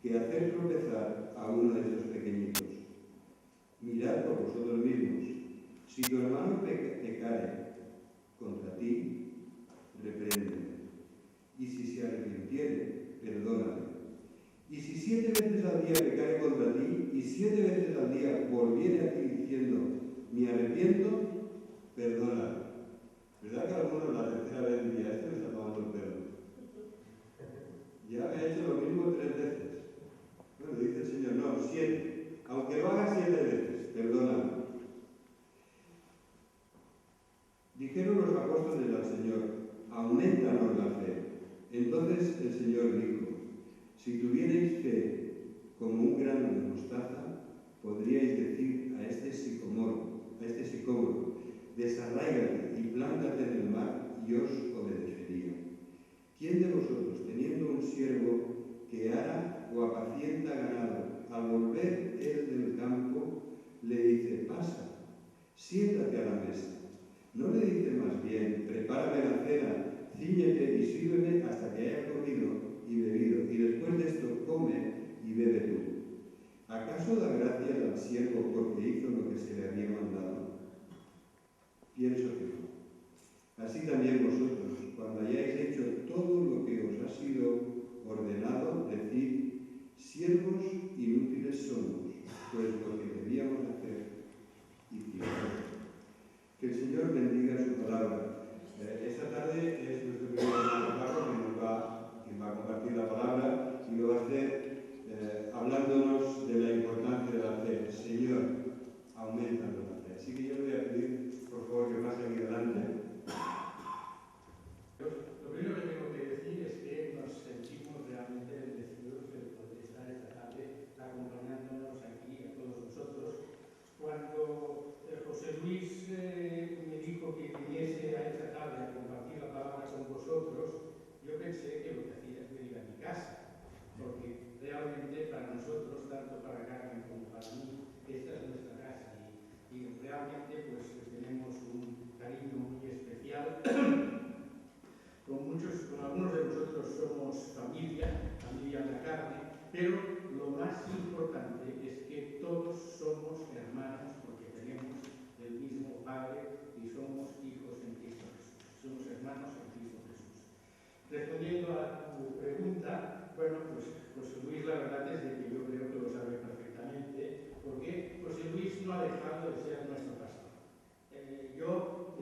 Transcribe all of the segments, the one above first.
que hacer tropezar a uno de estos pequeñitos. Mirad por vosotros mismos. Si tu hermano pecare contra ti, repréndele. Y si se arrepintiere, perdónale. Y si 7 veces al día pecare contra ti, y 7 veces al día volviere a ti diciendo, me arrepiento, perdónale. ¿Verdad que algunos la tercera vez diría, este me está tomando el pelo? Ya me ha hecho lo mismo 3 veces. Bueno, dice el Señor, no, 7. Aunque lo haga 7 veces, perdónale. Dijeron los apóstoles al Señor, aumentanos la fe. Entonces el Señor dijo, si tuvierais fe como un grano de mostaza, podríais decir a este sicómoro, desarráigate y plántate en el mar, y os obedecería. ¿Quién de vosotros, teniendo un siervo que ara o apacienta ganado, al volver él del campo, le dice, pasa, siéntate a la mesa? ¿No le dice más bien, prepárame la cena, cíñete y sírveme hasta que haya comido y bebido, y después de esto come y bebe tú? ¿Acaso da gracias al siervo porque hizo lo que se le había mandado? Pienso que no. Así también vosotros, cuando hayáis hecho todo lo que os ha sido ordenado, decid, siervos inútiles somos, pues lo que debíamos hacer hicimos. Que el Señor bendiga su palabra. Esta tarde es nuestro primer hermano quien va a compartir la palabra y lo va a hacer hablándonos de la importancia de la fe. Señor, aumentanos la fe. Así que yo le voy a pedir, por favor, que pase aquí adelante. Lo primero que tengo que decir es que nos sentimos realmente bendecidos de poder estar esta tarde acompañándonos aquí a todos nosotros. Cuando José Luis me dijo que viniese a esta tarde a compartir la palabra con vosotros, yo pensé que lo que hacía es venir a mi casa, porque realmente para nosotros, tanto para Carmen como para mí, esta es nuestra casa y realmente pues tenemos un cariño muy especial. Con algunos de nosotros somos familia en la carne, pero lo más importante es que todos somos hermanos porque tenemos el mismo Padre y somos hijos en Cristo Jesús. Somos hermanos en Cristo Jesús. Respondiendo a tu pregunta, bueno, pues José Luis, la verdad es de que yo creo que lo sabe perfectamente, porque José Luis no ha dejado de ser nuestro pastor. Yo y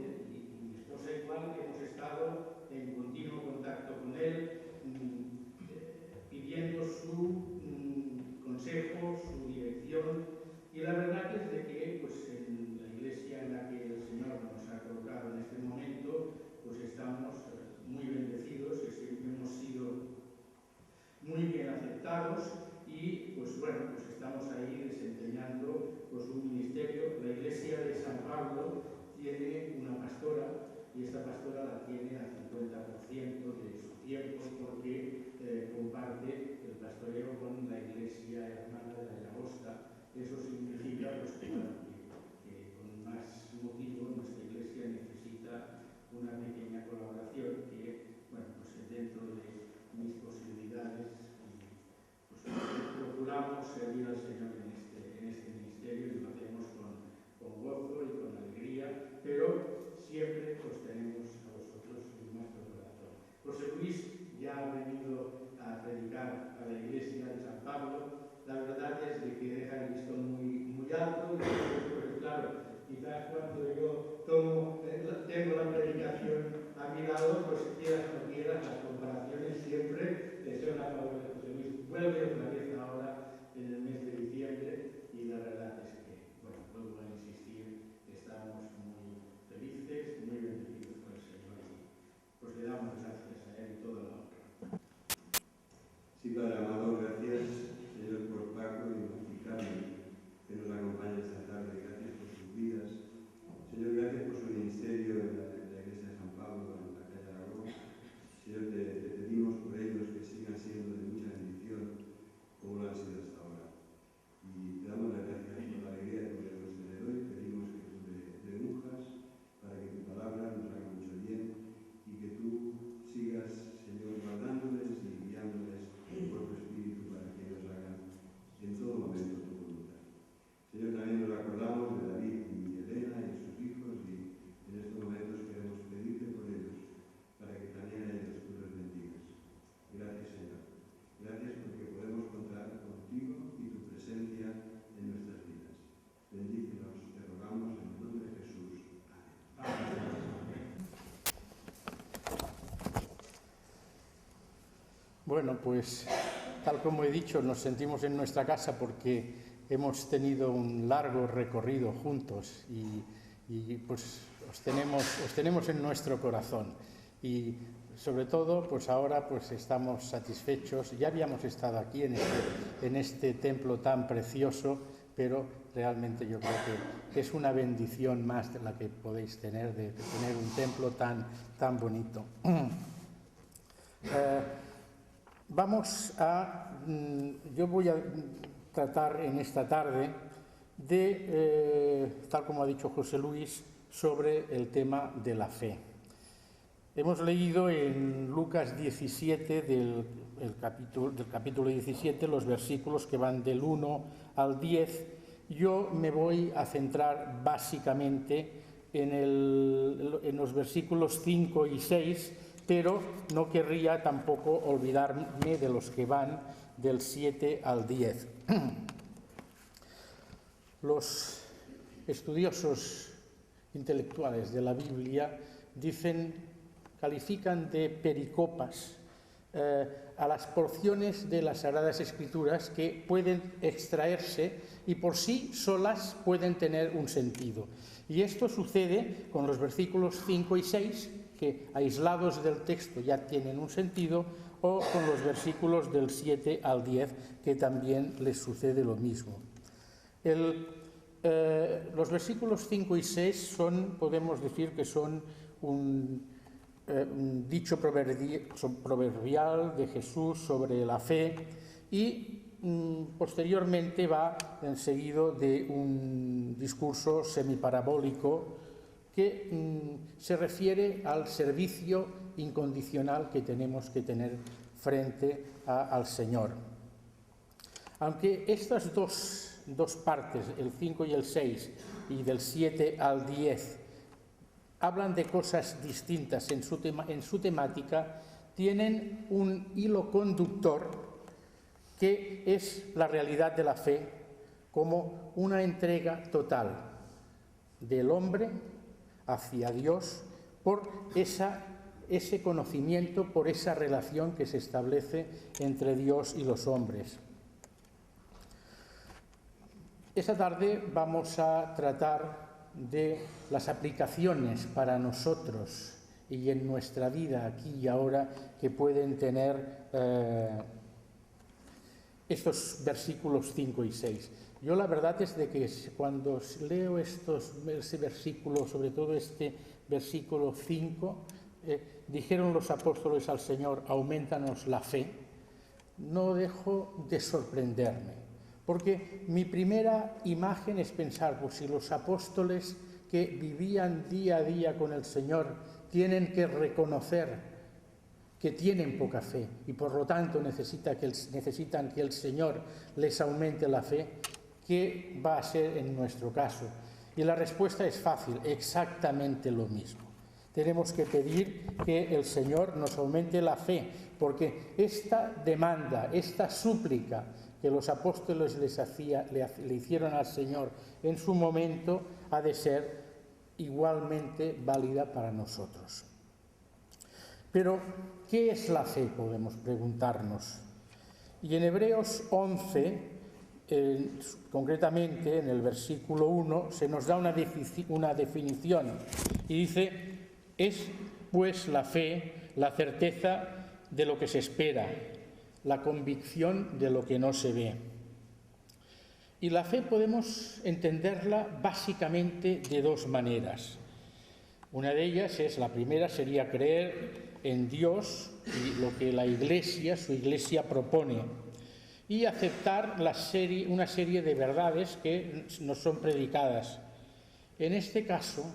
mi esposa igual hemos estado en continuo contacto con él, pidiendo su consejo, su dirección, y la verdad es de que pues, en la iglesia en la que el Señor nos ha colocado en este momento, pues estamos muy bendecidos, hemos sido muy bien aceptados y pues bueno, pues estamos ahí desempeñando pues, un ministerio. La iglesia de San Pablo tiene una pastora y esta pastora la tiene al 50% de su tiempo porque comparte el pastoreo con la iglesia hermana de la Llagosta. Eso significa pues, que con más motivo nuestra iglesia necesita una pequeña colaboración que, bueno, pues dentro de mis posibilidades pues, procuramos servir al Señor en este ministerio y lo hacemos con gozo y con alegría, pero siempre os tenemos a vosotros en nuestro corazón. José Luis ya ha venido a predicar a la iglesia de San Pablo. La verdad es de que deja el listón muy alto y pues, claro, quizás cuando yo tengo la predicación a mi lado, pues quieras o no quieras, las comparaciones siempre son a favor de José Luis. Vuelve otra vez ahora en el mes de diciembre y la verdad es que, bueno, vuelvo a insistir, estamos muy felices, muy bendecidos por el Señor y pues le damos gracias a Él y toda la honra. Sí, Padre amado, gracias, Señor, por Paco y Carmen, que nos acompañan esta tarde. Gracias por sus vidas. Señor, gracias por su ministerio en la iglesia de San Pablo, en la calle Aragón. Señor, te Bueno, pues tal como he dicho, nos sentimos en nuestra casa porque hemos tenido un largo recorrido juntos y pues os tenemos en nuestro corazón. Y sobre todo, pues ahora pues estamos satisfechos. Ya habíamos estado aquí en este templo tan precioso, pero realmente yo creo que es una bendición más de la que podéis tener, de tener un templo tan bonito. Yo voy a tratar en esta tarde de, tal como ha dicho José Luis, sobre el tema de la fe. Hemos leído en Lucas 17, del capítulo 17, los versículos que van del 1 al 10. Yo me voy a centrar básicamente en los versículos 5 y 6, pero no querría tampoco olvidarme de los que van del 7 al 10. Los estudiosos intelectuales de la Biblia califican de pericopas a las porciones de las Sagradas Escrituras que pueden extraerse y por sí solas pueden tener un sentido. Y esto sucede con los versículos 5 y 6, que aislados del texto ya tienen un sentido, o con los versículos del 7 al 10, que también les sucede lo mismo. Los versículos 5 y 6 podemos decir que son un dicho proverbial de Jesús sobre la fe y posteriormente va seguido de un discurso semiparabólico que se refiere al servicio incondicional que tenemos que tener frente al Señor. Aunque estas dos partes, el 5 y el 6, y del 7 al 10, hablan de cosas distintas en su temática, tienen un hilo conductor que es la realidad de la fe como una entrega total del hombre hacia Dios por ese conocimiento, por esa relación que se establece entre Dios y los hombres. Esta tarde vamos a tratar de las aplicaciones para nosotros y en nuestra vida aquí y ahora que pueden tener estos versículos 5 y 6. Yo la verdad es de que cuando leo ese versículo, sobre todo este versículo 5, dijeron los apóstoles al Señor, aumentanos la fe, no dejo de sorprenderme. Porque mi primera imagen es pensar, pues si los apóstoles que vivían día a día con el Señor tienen que reconocer que tienen poca fe y por lo tanto necesitan que el Señor les aumente la fe, ¿qué va a ser en nuestro caso? Y la respuesta es fácil, exactamente lo mismo. Tenemos que pedir que el Señor nos aumente la fe, porque esta demanda, esta súplica que los apóstoles le hicieron al Señor en su momento, ha de ser igualmente válida para nosotros. Pero, ¿qué es la fe? Podemos preguntarnos. Y en Hebreos 11, concretamente en el versículo 1, se nos da una definición y dice, es pues la fe la certeza de lo que se espera, la convicción de lo que no se ve. Y la fe podemos entenderla básicamente de dos maneras. Una de ellas la primera sería creer en Dios y lo que la Iglesia, su Iglesia propone, y aceptar una serie de verdades que nos son predicadas. En este caso,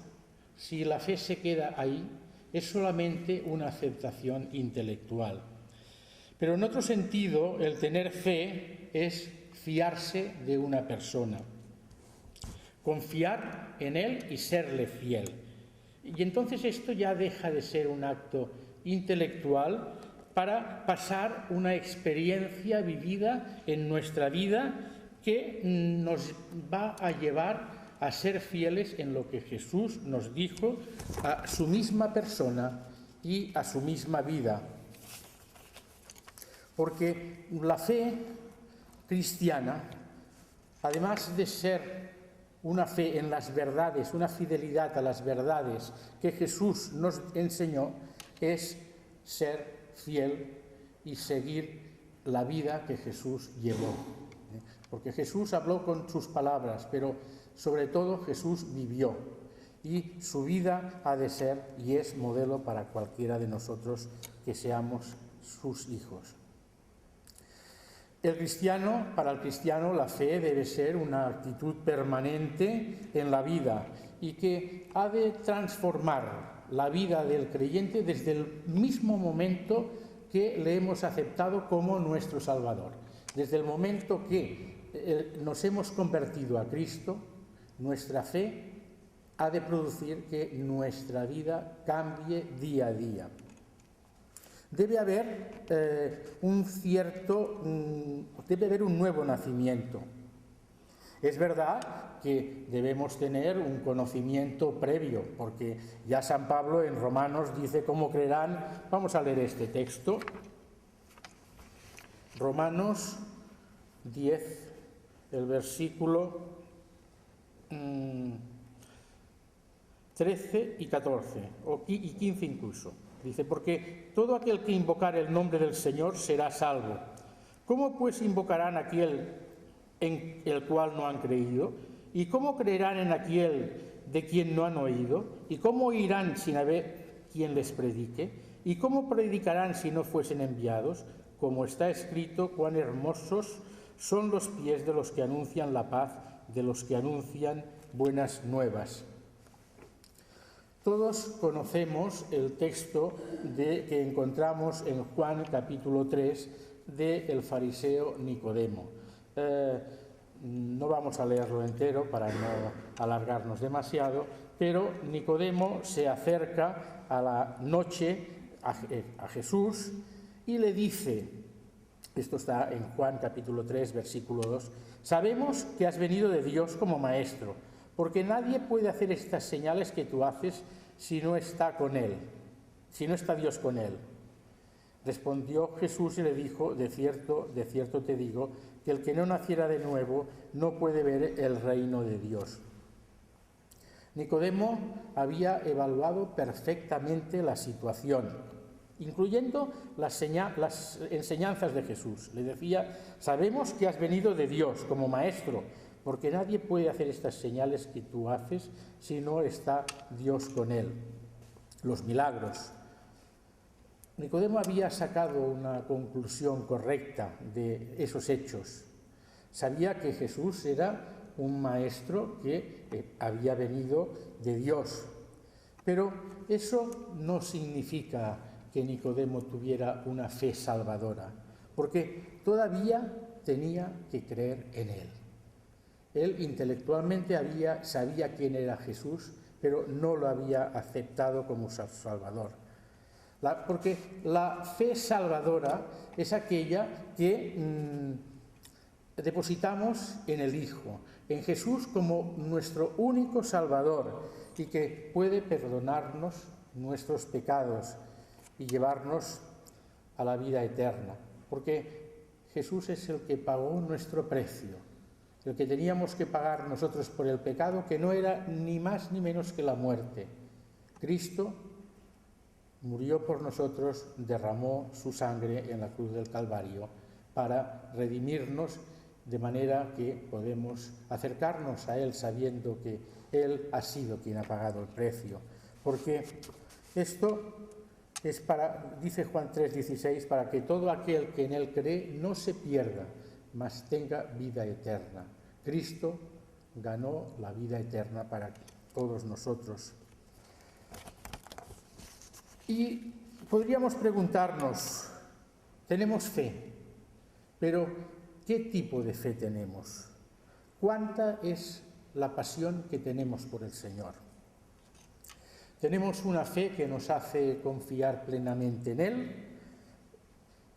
si la fe se queda ahí, es solamente una aceptación intelectual. Pero en otro sentido, el tener fe es fiarse de una persona, confiar en él y serle fiel. Y entonces esto ya deja de ser un acto intelectual para pasar una experiencia vivida en nuestra vida que nos va a llevar a ser fieles en lo que Jesús nos dijo a su misma persona y a su misma vida. porque la fe cristiana, además de ser una fe en las verdades, una fidelidad a las verdades que Jesús nos enseñó, es ser fiel y seguir la vida que Jesús llevó. Porque Jesús habló con sus palabras, pero sobre todo Jesús vivió. Y su vida ha de ser y es modelo para cualquiera de nosotros que seamos sus hijos. Para el cristiano, la fe debe ser una actitud permanente en la vida y que ha de transformar la vida del creyente desde el mismo momento que le hemos aceptado como nuestro Salvador. Desde el momento que nos hemos convertido a Cristo, nuestra fe ha de producir que nuestra vida cambie día a día. Debe haber un nuevo nacimiento. Es verdad que debemos tener un conocimiento previo, porque ya San Pablo en Romanos dice cómo creerán. Vamos a leer este texto. Romanos 10, el versículo 13 y 14, y 15 incluso. Dice, porque todo aquel que invocare el nombre del Señor será salvo. ¿Cómo pues invocarán a aquel en el cual no han creído? ¿Y cómo creerán en aquel de quien no han oído? ¿Y cómo oirán sin haber quien les predique? ¿Y cómo predicarán si no fuesen enviados? Como está escrito, cuán hermosos son los pies de los que anuncian la paz, de los que anuncian buenas nuevas. Todos conocemos el texto que encontramos en Juan capítulo 3 del fariseo Nicodemo. No vamos a leerlo entero para no alargarnos demasiado, pero Nicodemo se acerca a la noche a Jesús y le dice, esto está en Juan capítulo 3 versículo 2, sabemos que has venido de Dios como maestro, porque nadie puede hacer estas señales que tú haces si no está con él, si no está Dios con él. Respondió Jesús y le dijo, de cierto te digo, que el que no naciera de nuevo no puede ver el reino de Dios. Nicodemo había evaluado perfectamente la situación, incluyendo las enseñanzas de Jesús. Le decía, sabemos que has venido de Dios como maestro, porque nadie puede hacer estas señales que tú haces si no está Dios con él. Los milagros. Nicodemo había sacado una conclusión correcta de esos hechos. Sabía que Jesús era un maestro que había venido de Dios. Pero eso no significa que Nicodemo tuviera una fe salvadora, porque todavía tenía que creer en él. Él intelectualmente sabía quién era Jesús, pero no lo había aceptado como su Salvador. Porque la fe salvadora es aquella que depositamos en el Hijo, en Jesús como nuestro único Salvador y que puede perdonarnos nuestros pecados y llevarnos a la vida eterna. Porque Jesús es el que pagó nuestro precio. El que teníamos que pagar nosotros por el pecado, que no era ni más ni menos que la muerte. Cristo murió por nosotros, derramó su sangre en la cruz del Calvario para redimirnos, de manera que podemos acercarnos a Él sabiendo que Él ha sido quien ha pagado el precio. Porque esto es dice Juan 3:16, para que todo aquel que en Él cree no se pierda, mas tenga vida eterna. Cristo ganó la vida eterna para todos nosotros. Y podríamos preguntarnos, tenemos fe, pero ¿qué tipo de fe tenemos? ¿Cuánta es la pasión que tenemos por el Señor? ¿Tenemos una fe que nos hace confiar plenamente en Él?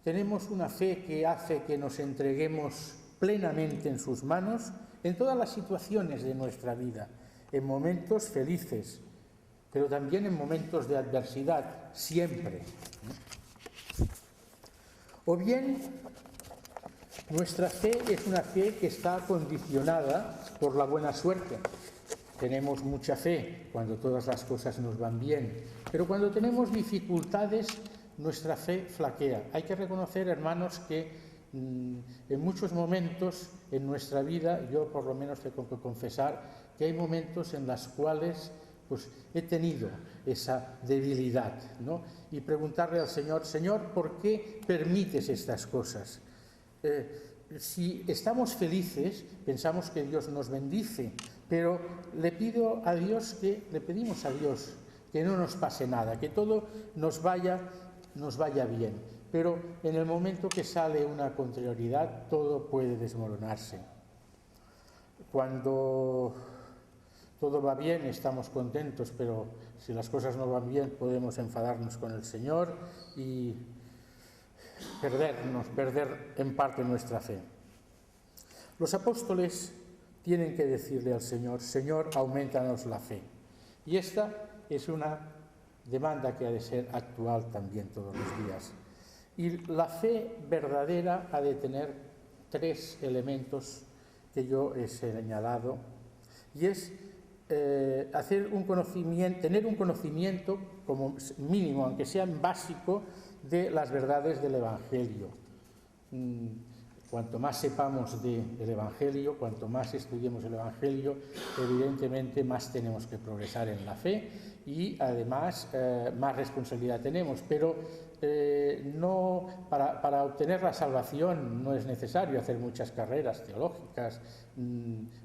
¿Tenemos una fe que hace que nos entreguemos plenamente en sus manos en todas las situaciones de nuestra vida, en momentos felices, pero también en momentos de adversidad, siempre? O bien, nuestra fe es una fe que está condicionada por la buena suerte. Tenemos mucha fe cuando todas las cosas nos van bien, pero cuando tenemos dificultades, nuestra fe flaquea. Hay que reconocer, hermanos, que en muchos momentos en nuestra vida, yo por lo menos tengo que confesar que hay momentos en los cuales pues, he tenido esa debilidad, ¿no? Y preguntarle al Señor, Señor, ¿por qué permites estas cosas? Si estamos felices, pensamos que Dios nos bendice, pero le pedimos a Dios que no nos pase nada, que todo nos vaya bien. Pero en el momento que sale una contrariedad, todo puede desmoronarse. Cuando todo va bien, estamos contentos, pero si las cosas no van bien, podemos enfadarnos con el Señor y perder en parte nuestra fe. Los apóstoles tienen que decirle al Señor, Señor, aumentanos la fe. Y esta es una demanda que ha de ser actual también todos los días. Y la fe verdadera ha de tener 3 elementos que yo he señalado, y es tener un conocimiento como mínimo, aunque sea básico, de las verdades del Evangelio. Cuanto más sepamos del Evangelio, cuanto más estudiemos el Evangelio, evidentemente más tenemos que progresar en la fe y además más responsabilidad tenemos. Pero no, para obtener la salvación no es necesario hacer muchas carreras teológicas.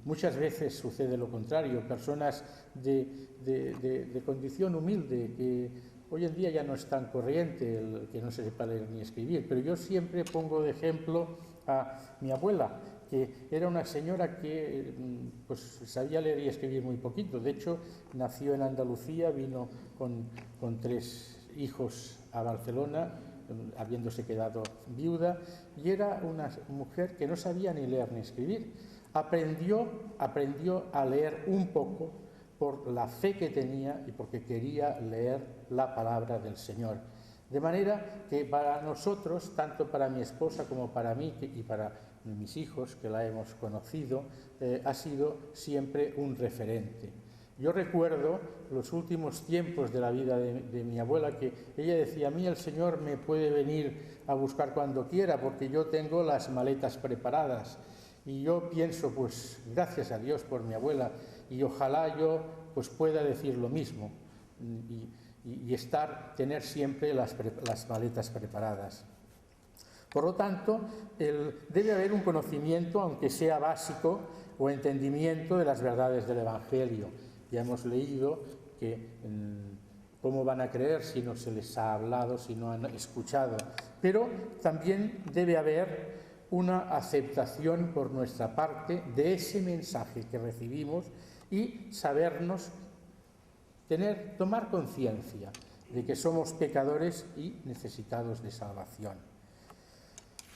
Muchas veces sucede lo contrario. Personas de condición humilde que hoy en día ya no es tan corriente el que no se sepa leer ni escribir, pero yo siempre pongo de ejemplo a mi abuela, que era una señora que pues sabía leer y escribir muy poquito. De hecho, nació en Andalucía, vino con 3 hijos a Barcelona, habiéndose quedado viuda, y era una mujer que no sabía ni leer ni escribir. Aprendió a leer un poco por la fe que tenía y porque quería leer la palabra del Señor. De manera que para nosotros, tanto para mi esposa como para mí y para mis hijos, que la hemos conocido, ha sido siempre un referente. Yo recuerdo los últimos tiempos de la vida de mi abuela, que ella decía, a mí el Señor me puede venir a buscar cuando quiera, porque yo tengo las maletas preparadas. Y yo pienso, pues gracias a Dios por mi abuela, y ojalá yo pues pueda decir lo mismo y tener siempre las maletas preparadas. Por lo tanto, debe haber un conocimiento, aunque sea básico, o entendimiento de las verdades del Evangelio. Ya hemos leído que cómo van a creer si no se les ha hablado, si no han escuchado. Pero también debe haber una aceptación por nuestra parte de ese mensaje que recibimos y sabernos tomar conciencia de que somos pecadores y necesitados de salvación.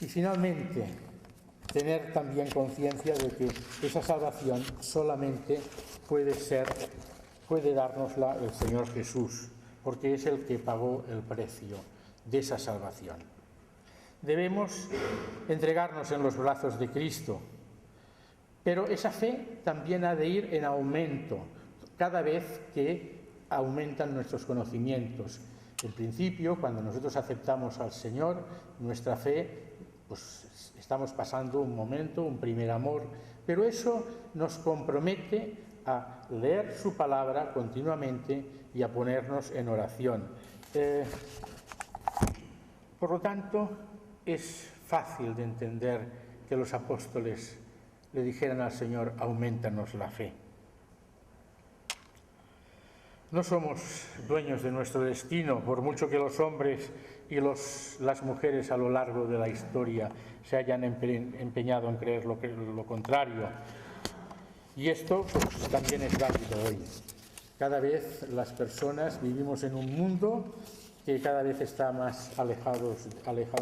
Y finalmente, tener también conciencia de que esa salvación solamente puede dárnosla el Señor Jesús, porque es el que pagó el precio de esa salvación. Debemos entregarnos en los brazos de Cristo, pero esa fe también ha de ir en aumento cada vez que aumentan nuestros conocimientos. En principio, cuando nosotros aceptamos al Señor, nuestra fe, pues estamos pasando un momento, un primer amor, pero eso nos compromete a leer su palabra continuamente y a ponernos en oración. Por lo tanto, es fácil de entender que los apóstoles le dijeran al Señor, aumentanos la fe. No somos dueños de nuestro destino, por mucho que los hombres y las mujeres a lo largo de la historia se hayan empeñado en creer lo contrario. Y esto pues, también es válido hoy. Cada vez las personas vivimos en un mundo que cada vez está más alejado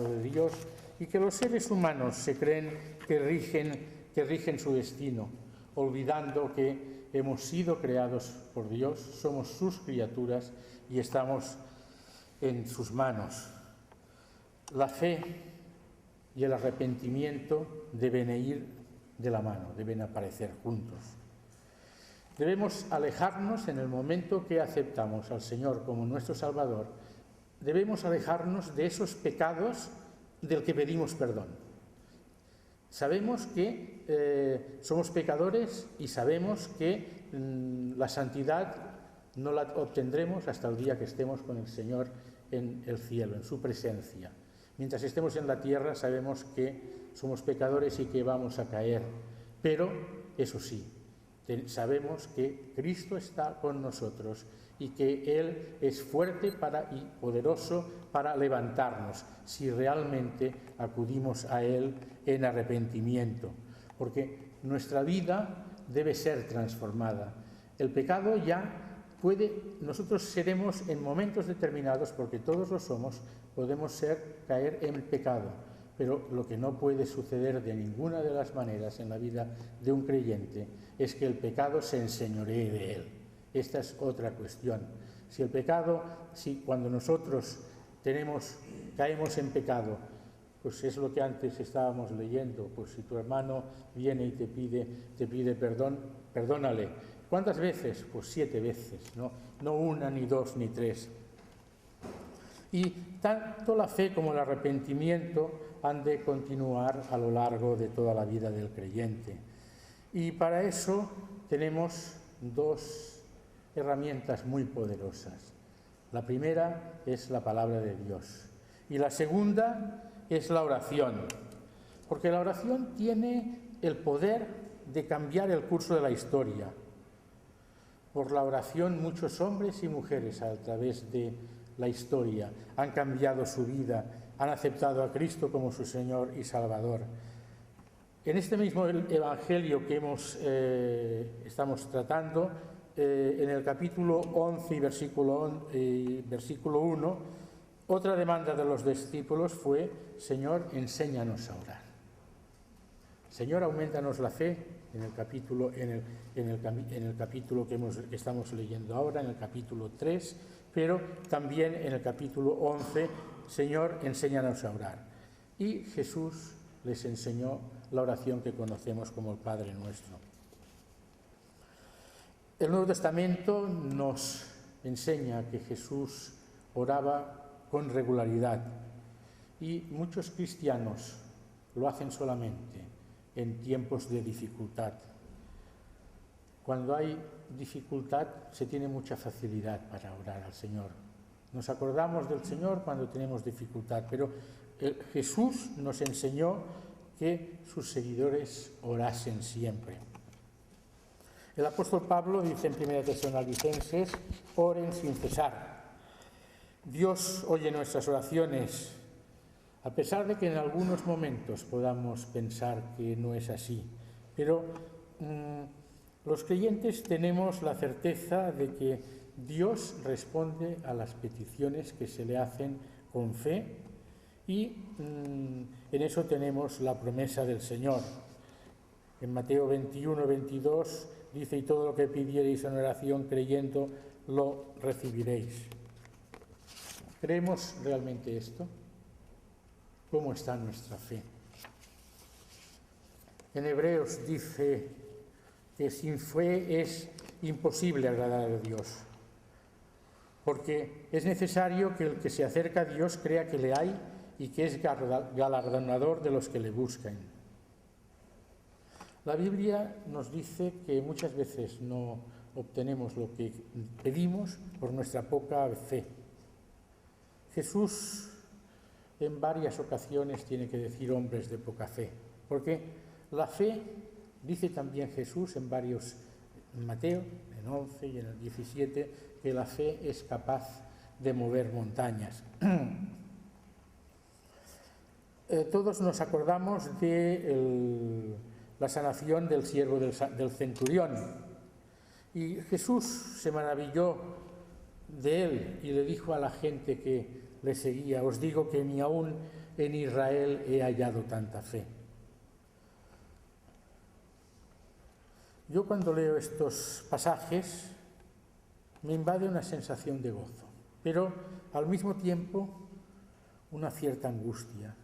de Dios y que los seres humanos se creen que rigen su destino, olvidando que hemos sido creados por Dios, somos sus criaturas y estamos en sus manos. La fe y el arrepentimiento deben ir de la mano, deben aparecer juntos. Debemos alejarnos en el momento que aceptamos al Señor como nuestro Salvador, debemos alejarnos de esos pecados del que pedimos perdón. Sabemos que somos pecadores y sabemos que la santidad no la obtendremos hasta el día que estemos con el Señor en el cielo, en su presencia. Mientras estemos en la tierra sabemos que somos pecadores y que vamos a caer, pero eso sí, sabemos que Cristo está con nosotros y que Él es fuerte y poderoso para levantarnos si realmente acudimos a Él en arrepentimiento, porque nuestra vida debe ser transformada. El pecado nosotros seremos en momentos determinados, porque todos lo somos, podemos caer en pecado, pero lo que no puede suceder de ninguna de las maneras en la vida de un creyente es que el pecado se enseñoree de él. Esta es otra cuestión. Si cuando nosotros caemos en pecado, pues es lo que antes estábamos leyendo, pues si tu hermano viene y te pide perdón, perdónale. ¿Cuántas veces? Pues 7 veces, no 1, ni 2, ni 3. Y tanto la fe como el arrepentimiento han de continuar a lo largo de toda la vida del creyente. Y para eso tenemos 2 herramientas muy poderosas. La primera es la palabra de Dios y la segunda es la oración, porque la oración tiene el poder de cambiar el curso de la historia. Por la oración muchos hombres y mujeres a través de la historia han cambiado su vida, han aceptado a Cristo como su Señor y Salvador. En este mismo Evangelio que estamos tratando, en el capítulo 11 y versículo 1, otra demanda de los discípulos fue: Señor, enséñanos a orar. Señor, aumentanos la fe. En el capítulo que estamos leyendo ahora, en el capítulo 3, pero también en el capítulo 11, Señor, enséñanos a orar. Y Jesús les enseñó la oración que conocemos como el Padre Nuestro. El Nuevo Testamento nos enseña que Jesús oraba con regularidad y muchos cristianos lo hacen solamente en tiempos de dificultad. Cuando hay dificultad se tiene mucha facilidad para orar al Señor. Nos acordamos del Señor cuando tenemos dificultad, pero Jesús nos enseñó que sus seguidores orasen siempre. El apóstol Pablo dice en 1 Tesalonicenses: oren sin cesar. Dios oye nuestras oraciones, a pesar de que en algunos momentos podamos pensar que no es así. Pero los creyentes tenemos la certeza de que Dios responde a las peticiones que se le hacen con fe y en eso tenemos la promesa del Señor. En Mateo 21, 22 dice: y todo lo que pidiereis en oración creyendo lo recibiréis. ¿Creemos realmente esto? ¿Cómo está nuestra fe? En Hebreos dice que sin fe es imposible agradar a Dios, porque es necesario que el que se acerca a Dios crea que le hay y que es galardonador de los que le buscan. La Biblia nos dice que muchas veces no obtenemos lo que pedimos por nuestra poca fe. Jesús en varias ocasiones tiene que decir hombres de poca fe, porque la fe, dice también Jesús en Mateo, en 11 y en el 17, que la fe es capaz de mover montañas. Todos nos acordamos de la sanación del siervo del centurión, y Jesús se maravilló de él y le dijo a la gente que le seguía: os digo que ni aún en Israel he hallado tanta fe. Yo cuando leo estos pasajes me invade una sensación de gozo, pero al mismo tiempo una cierta angustia.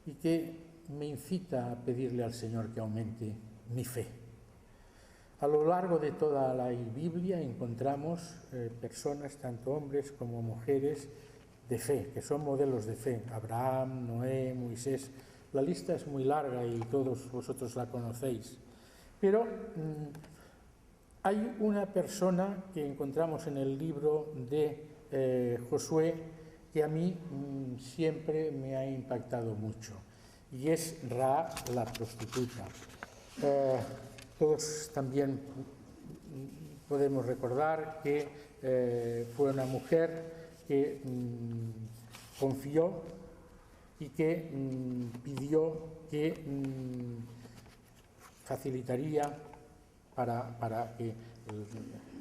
y que me incita a pedirle al Señor que aumente mi fe. A lo largo de toda la Biblia encontramos personas, tanto hombres como mujeres, de fe, que son modelos de fe. Abraham, Noé, Moisés. La lista es muy larga y todos vosotros la conocéis. Pero hay una persona que encontramos en el libro de Josué que a mí siempre me ha impactado mucho, y es Rahab, la prostituta. Todos también podemos recordar que fue una mujer que confió y que pidió que facilitaría para que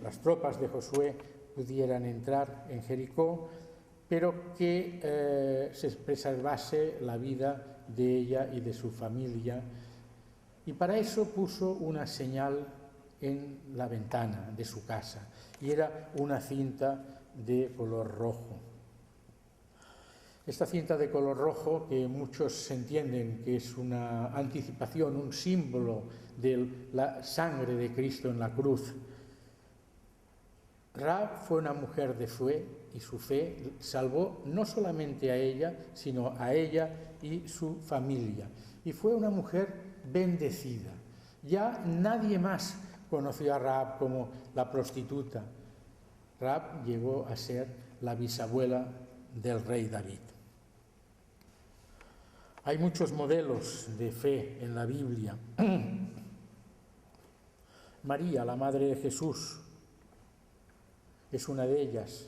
las tropas de Josué pudieran entrar en Jericó, pero que se preservase la vida de ella y de su familia. Y para eso puso una señal en la ventana de su casa, y era una cinta de color rojo. Esta cinta de color rojo, que muchos entienden que es una anticipación, un símbolo de la sangre de Cristo en la cruz. Rahab fue una mujer de fe, y su fe salvó no solamente a ella, sino a ella y su familia. Y fue una mujer bendecida. Ya nadie más conoció a Rahab como la prostituta. Rahab llegó a ser la bisabuela del rey David. Hay muchos modelos de fe en la Biblia. María, la madre de Jesús, es una de ellas.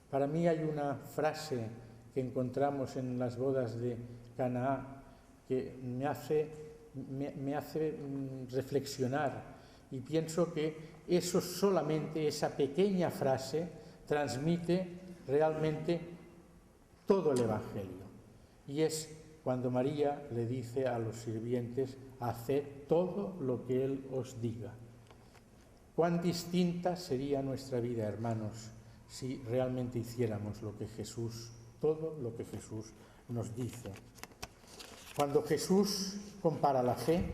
Para mí hay una frase que encontramos en las bodas de Canaá que me hace reflexionar, y pienso que esa pequeña frase transmite realmente todo el Evangelio. Y es cuando María le dice a los sirvientes: haced todo lo que Él os diga. Cuán distinta sería nuestra vida, hermanos, si realmente hiciéramos todo lo que Jesús nos dice. Cuando Jesús compara la fe,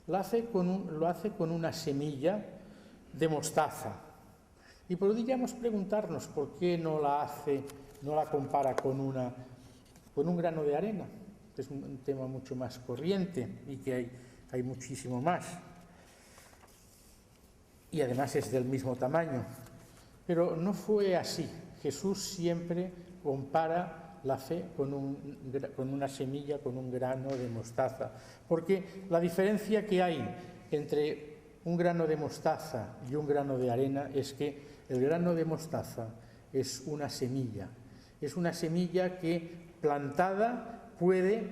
lo hace con una semilla de mostaza. Y podríamos preguntarnos por qué no la compara con un grano de arena, que es un tema mucho más corriente y que hay muchísimo más. Y además es del mismo tamaño. Pero no fue así. Jesús siempre compara la fe con una semilla, con un grano de mostaza. Porque la diferencia que hay entre un grano de mostaza y un grano de arena es que el grano de mostaza es una semilla. Es una semilla que, plantada, puede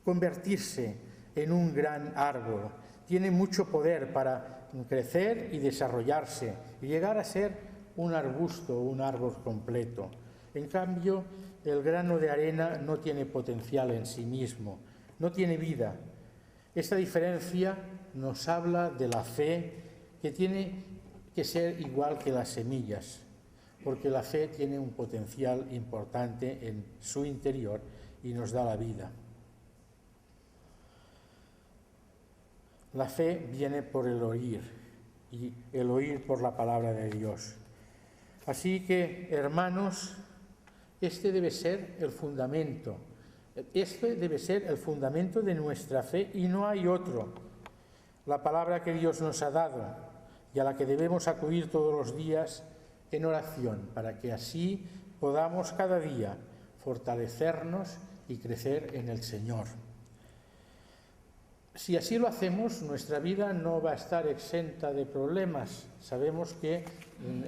convertirse en un gran árbol. Tiene mucho poder para crecer y desarrollarse y llegar a ser un arbusto, un árbol completo. En cambio, el grano de arena no tiene potencial en sí mismo, no tiene vida. Esta diferencia nos habla de la fe, que tiene que ser igual que las semillas, porque la fe tiene un potencial importante en su interior y nos da la vida. La fe viene por el oír, y el oír por la palabra de Dios. Así que, hermanos, este debe ser el fundamento. Este debe ser el fundamento de nuestra fe y no hay otro. La palabra que Dios nos ha dado y a la que debemos acudir todos los días en oración, para que así podamos cada día fortalecernos y crecer en el Señor. Si así lo hacemos, nuestra vida no va a estar exenta de problemas. Sabemos que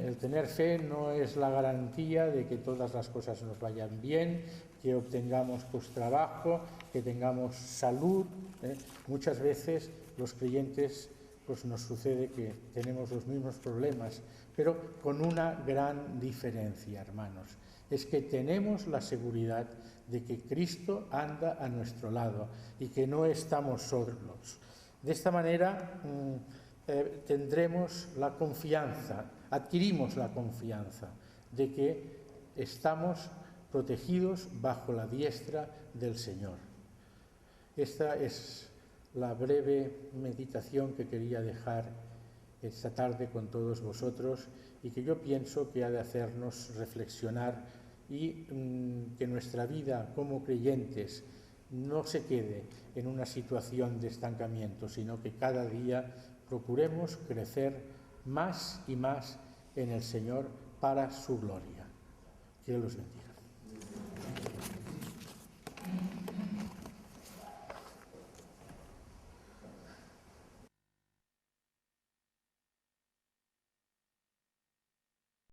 el tener fe no es la garantía de que todas las cosas nos vayan bien, que obtengamos trabajo, que tengamos salud. Muchas veces los creyentes nos sucede que tenemos los mismos problemas, pero con una gran diferencia, hermanos. Es que tenemos la seguridad de que Cristo anda a nuestro lado y que no estamos solos. De esta manera tendremos la confianza, adquirimos la confianza de que estamos protegidos bajo la diestra del Señor. Esta es la breve meditación que quería dejar esta tarde con todos vosotros y que yo pienso que ha de hacernos reflexionar y que nuestra vida como creyentes no se quede en una situación de estancamiento, sino que cada día procuremos crecer más y más en el Señor para su gloria. Que Dios los bendiga.